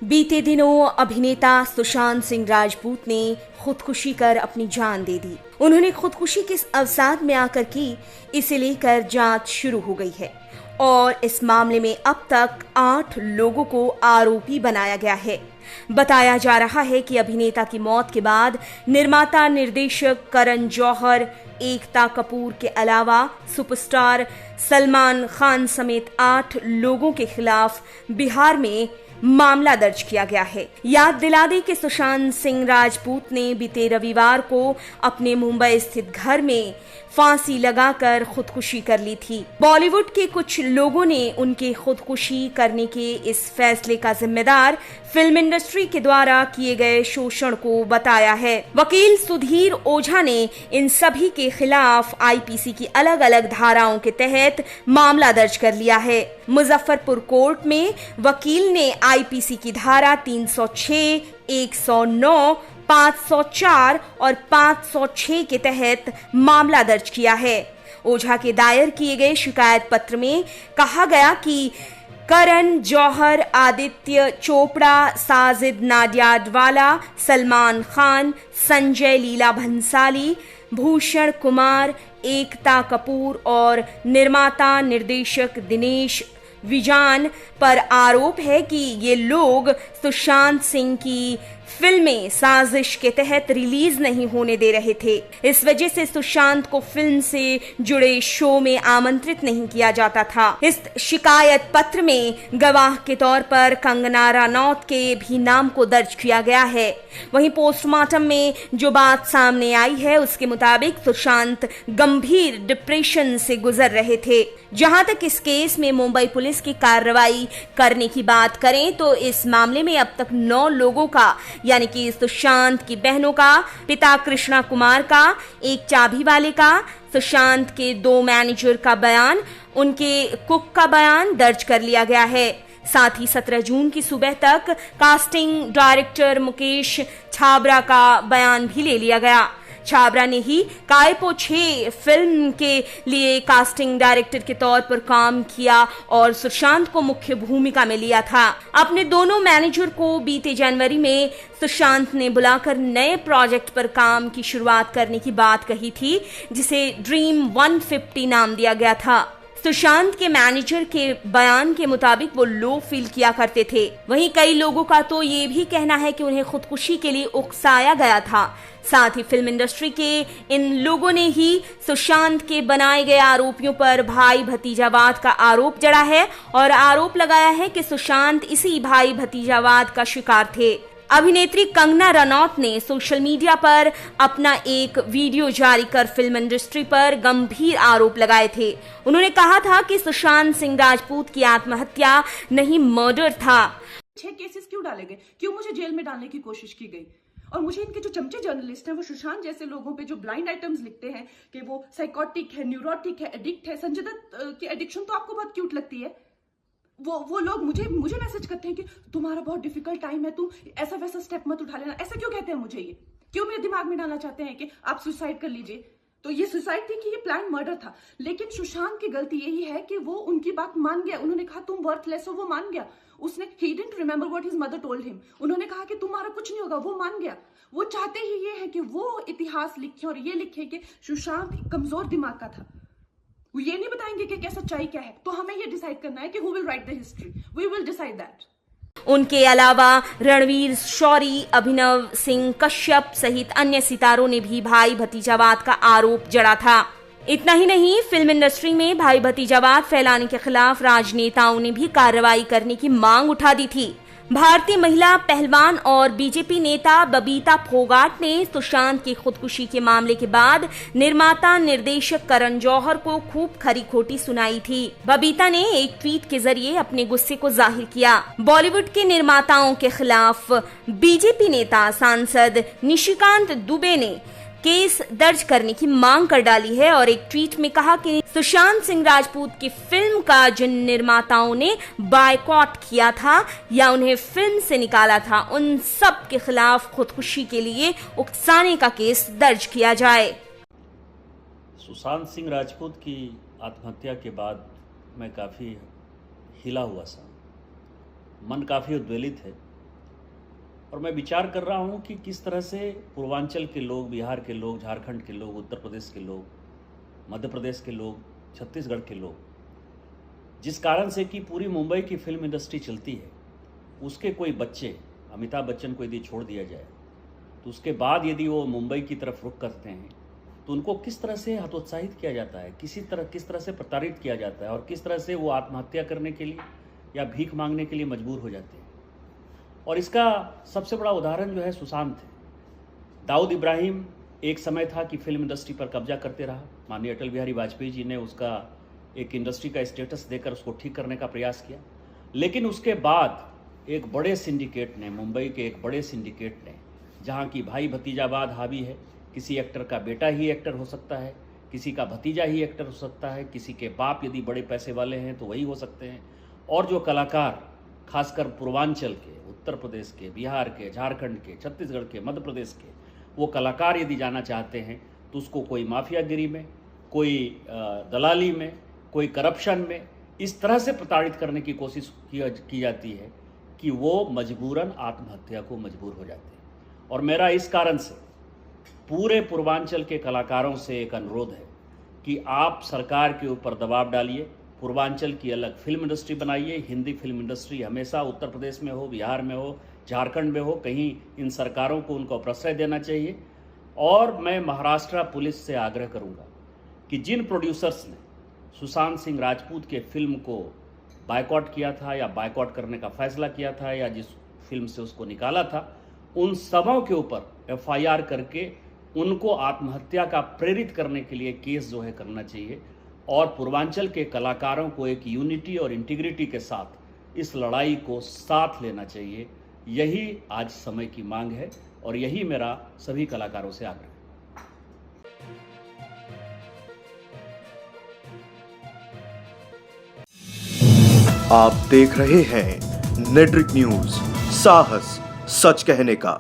बीते दिनों अभिनेता सुशांत सिंह राजपूत ने खुदकुशी कर अपनी जान दे दी। उन्होंने खुदकुशी किस अवसाद में आकर की, इसे लेकर जांच शुरू हो गई है और इस मामले में अब तक 8 लोगों को आरोपी बनाया गया है। बताया जा रहा है कि अभिनेता की मौत के बाद निर्माता निर्देशक करण जौहर, एकता कपूर के अलावा सुपरस्टार सलमान खान समेत 8 लोगों के खिलाफ बिहार में मामला दर्ज किया गया है। याद दिला दें कि सुशांत सिंह राजपूत ने बीते रविवार को अपने मुंबई स्थित घर में फांसी लगाकर खुदकुशी कर ली थी। बॉलीवुड के कुछ लोगों ने उनके खुदकुशी करने के इस फैसले का जिम्मेदार फिल्म इंडस्ट्री के द्वारा किए गए शोषण को बताया है। वकील सुधीर ओझा ने इन सभी के खिलाफ आईपीसी की अलग अलग धाराओं के तहत मामला दर्ज कर लिया है। मुजफ्फरपुर कोर्ट में वकील ने आईपीसी की धारा 306, 109, 504 और 506 के तहत मामला दर्ज किया है। ओझा के दायर किए गए शिकायत पत्र में कहा गया कि करण जौहर, आदित्य चोपड़ा, साजिद नाडियाडवाला, सलमान खान, संजय लीला भंसाली, भूषण कुमार, एकता कपूर और निर्माता निर्देशक दिनेश विजान पर आरोप है कि ये लोग सुशांत सिंह की फिल्में साजिश के तहत रिलीज नहीं होने दे रहे थे। इस वजह से सुशांत को फिल्म से जुड़े शो में आमंत्रित नहीं किया जाता था। इस शिकायत पत्र में गवाह के तौर पर कंगना रनौत के भी नाम को दर्ज किया गया है। वहीं पोस्टमार्टम में जो बात सामने आई है उसके मुताबिक सुशांत गंभीर डिप्रेशन से गुजर रहे थे। जहां तक इस केस में मुंबई पुलिस की कार्रवाई करने की बात करें तो इस मामले में अब तक 9 लोगों का, यानी कि सुशांत की बहनों का, पिता कृष्णा कुमार का, एक चाबी वाले का, सुशांत के 2 मैनेजर का बयान, उनके कुक का बयान दर्ज कर लिया गया है। साथ ही 17 जून की सुबह तक कास्टिंग डायरेक्टर मुकेश छाबरा का बयान भी ले लिया गया। छाबरा ने ही कायपो 6 फिल्म के लिए कास्टिंग डायरेक्टर के तौर पर काम किया और सुशांत को मुख्य भूमिका में लिया था। अपने दोनों मैनेजर को बीते जनवरी में सुशांत ने बुलाकर नए प्रोजेक्ट पर काम की शुरुआत करने की बात कही थी, जिसे ड्रीम 150 नाम दिया गया था। सुशांत के मैनेजर के बयान के मुताबिक वो लो फील किया करते थे। वहीं कई लोगों का तो ये भी कहना है कि उन्हें खुदकुशी के लिए उकसाया गया था। साथ ही फिल्म इंडस्ट्री के इन लोगों ने ही सुशांत के बनाए गए आरोपियों पर भाई भतीजावाद का आरोप जड़ा है और आरोप लगाया है कि सुशांत इसी भाई भतीजावाद का शिकार थे। अभिनेत्री कंगना रनौत ने सोशल मीडिया पर अपना एक वीडियो जारी कर फिल्म इंडस्ट्री पर गंभीर आरोप लगाए थे। उन्होंने कहा था कि सुशांत सिंह राजपूत की आत्महत्या नहीं, मर्डर था। 6 केसेस क्यों डाले गए, क्यों मुझे जेल में डालने की कोशिश की गई? और मुझे इनके जो चमचे जर्नलिस्ट हैं वो सुशांत जैसे लोगों पे जो ब्लाइंड आइटम्स लिखते हैं कि वो साइकोटिक है, न्यूरोटिक है, एडिक्ट है। संजय दत्त की एडिक्शन तो आपको बहुत क्यूट लगती है। वो लोग मुझे मैसेज करते हैं कि तुम्हारा बहुत डिफिकल्ट टाइम है, तुम ऐसा वैसा स्टेप मत उठा लेना। ऐसा क्यों कहते हैं मुझे? ये क्यों मेरे दिमाग में डालना चाहते हैं कि आप सुसाइड कर लीजिए? तो ये सुसाइड थी कि ये प्लान मर्डर था? लेकिन सुशांत की गलती यही है कि वो उनकी बात मान गया। उन्होंने कहा तुम वर्थलेस हो, वो मान गया। उसने he didn't remember what his mother told him. उन्होंने कहा कि तुम्हारा कुछ नहीं होगा, वो मान गया। वो चाहते ही ये है कि वो इतिहास लिखे और ये लिखे कि सुशांत कमजोर दिमाग का था। वो ये नहीं बताएंगे कि क्या सच्चाई क्या है। तो हमें ये डिसाइड करना है कि who will write the history. We will decide that. उनके अलावा रणवीर शौरी, अभिनव सिंह कश्यप सहित अन्य सितारों ने भी भाई भतीजावाद का आरोप जड़ा था। इतना ही नहीं, फिल्म इंडस्ट्री में भाई भतीजावाद फैलाने के खिलाफ राजनेताओं ने भी कार्रवाई करने की मांग उठा दी थी। भारतीय महिला पहलवान और बीजेपी नेता बबीता फोगाट ने सुशांत की खुदकुशी के मामले के बाद निर्माता निर्देशक करण जौहर को खूब खरी खोटी सुनाई थी। बबीता ने एक ट्वीट के जरिए अपने गुस्से को जाहिर किया। बॉलीवुड के निर्माताओं के खिलाफ बीजेपी नेता सांसद निशिकांत दुबे ने केस दर्ज करने की मांग कर डाली है और एक ट्वीट में कहा कि सुशांत सिंह राजपूत की फिल्म का जिन निर्माताओं ने बायकॉट किया था या उन्हें फिल्म से निकाला था, उन सब के खिलाफ खुदकुशी के लिए उकसाने का केस दर्ज किया जाए। सुशांत सिंह राजपूत की आत्महत्या के बाद मैं काफ़ी हिला हुआ सा। मन काफ़ी उद्वेलित है और मैं विचार कर रहा हूँ कि किस तरह से पूर्वांचल के लोग, बिहार के लोग, झारखंड के लोग, उत्तर प्रदेश के लोग, मध्य प्रदेश के लोग, छत्तीसगढ़ के लोग, जिस कारण से कि पूरी मुंबई की फिल्म इंडस्ट्री चलती है, उसके कोई बच्चे, अमिताभ बच्चन को यदि छोड़ दिया जाए तो उसके बाद यदि वो मुंबई की तरफ रुख करते हैं तो उनको किस तरह से हतोत्साहित किया जाता है, किस तरह से प्रताड़ित किया जाता है और किस तरह से वो आत्महत्या करने के लिए या भीख मांगने के लिए मजबूर हो जाते हैं। और इसका सबसे बड़ा उदाहरण जो है सुशांत है। दाऊद इब्राहिम एक समय था कि फिल्म इंडस्ट्री पर कब्जा करते रहा। माननीय अटल बिहारी वाजपेयी जी ने उसका एक इंडस्ट्री का स्टेटस देकर उसको ठीक करने का प्रयास किया, लेकिन उसके बाद एक बड़े सिंडिकेट ने, मुंबई के एक बड़े सिंडिकेट ने, जहाँ की भाई भतीजावाद हावी है, किसी एक्टर का बेटा ही एक्टर हो सकता है, किसी का भतीजा ही एक्टर हो सकता है, किसी के बाप यदि बड़े पैसे वाले हैं तो वही हो सकते हैं, और जो कलाकार खासकर पूर्वांचल के, उत्तर प्रदेश के, बिहार के, झारखंड के, छत्तीसगढ़ के, मध्य प्रदेश के, वो कलाकार यदि जाना चाहते हैं तो उसको कोई माफियागिरी में, कोई दलाली में, कोई करप्शन में इस तरह से प्रताड़ित करने की कोशिश की जाती है कि वो मजबूरन आत्महत्या को मजबूर हो जाते हैं। और मेरा इस कारण से पूरे पूर्वांचल के कलाकारों से एक अनुरोध है कि आप सरकार के ऊपर दबाव डालिए, पूर्वांचल की अलग फिल्म इंडस्ट्री बनाइए। हिंदी फिल्म इंडस्ट्री हमेशा उत्तर प्रदेश में हो, बिहार में हो, झारखंड में हो, कहीं इन सरकारों को उनको प्रश्रय देना चाहिए। और मैं महाराष्ट्र पुलिस से आग्रह करूंगा कि जिन प्रोड्यूसर्स ने सुशांत सिंह राजपूत के फिल्म को बायकॉट किया था या बायकॉट करने का फैसला किया था या जिस फिल्म से उसको निकाला था, उन सबों के ऊपर FIR करके उनको आत्महत्या का प्रेरित करने के लिए केस जो है करना चाहिए और पूर्वांचल के कलाकारों को एक यूनिटी और इंटीग्रिटी के साथ इस लड़ाई को साथ लेना चाहिए। यही आज समय की मांग है और यही मेरा सभी कलाकारों से आग्रह है। आप देख रहे हैं नेट्रिक न्यूज, साहस सच कहने का।